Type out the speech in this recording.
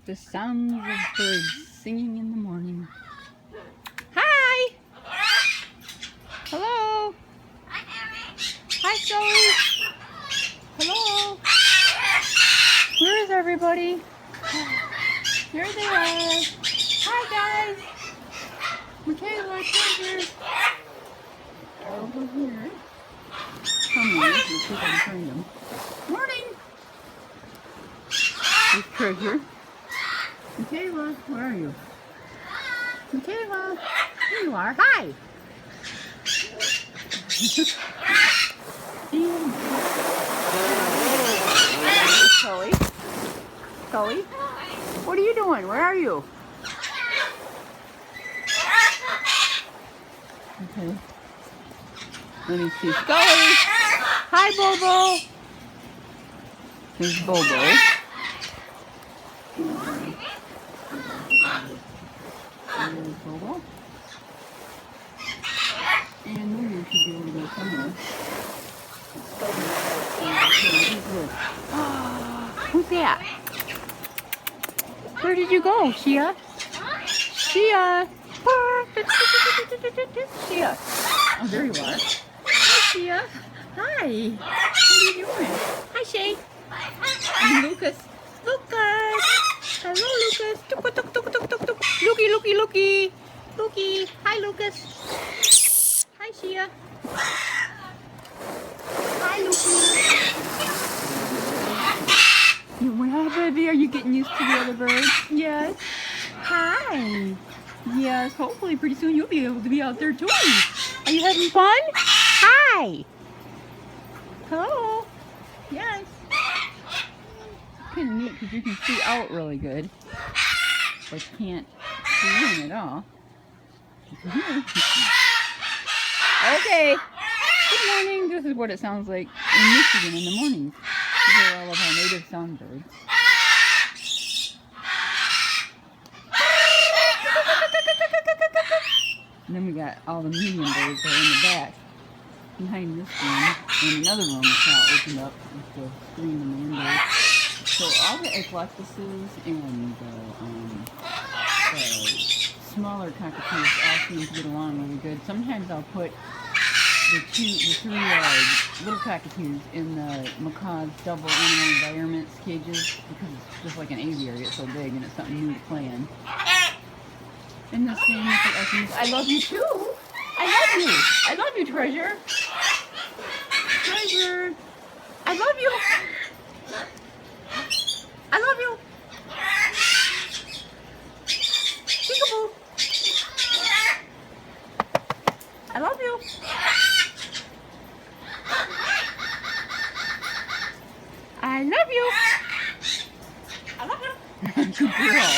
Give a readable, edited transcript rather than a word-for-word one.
The sounds of birds singing in the morning. Hi! Hello! Hi, Zoe! Hello! Where is everybody? There they are! Hi, guys! Michaela, Treasure! Over here. Come on, let's see if I can find them. Morning! There's Treasure. Michaela, where are you? Michaela, there you are. Hi! Chloe? Chloe? What are you doing? Where are you? Okay. Let me see. Scully! Hi, Bobo! There's Bobo. There's Bobo. And Lulu should be able to go somewhere. Who's that? Where did you go, Shia? Shia! Shia! Oh, there you are. Hi, Shia. Hi. What are you doing? Hi, Shay. And Lucas. Lucas! Hello, Lucas. Tuk, tuk, tuk, tuk, tuk, tuk. Looky, looky, looky. Looky. Hi, Lucas. Hi, Shia. Hi, Looky. Well, baby, are you getting used to the other birds? Yes. Hi. Yes, hopefully pretty soon you'll be able to be out there too. Are you having fun? Hi. Hello. Yes. Kind of neat because you can see out really good, but can't see in at all. Okay. Good morning. This is what it sounds like in Michigan in the mornings. These are all of our native songbirds. And then we got all the medium birds that are in the back behind this room, and another room that's all opened up with the screen in the window. So all the eclectuses and the smaller cockatoos all seem to get along really good. Sometimes I'll put the three little cockatoos in the macaw's double animal environments cages because it's just like an aviary. It's so big and it's something new to play in. And the same with the Eskimos. I love you too. I love you. I love you, Treasure. Treasure. I love you. I love you. Peekaboo. I love you. I love you. I love you. Good girl.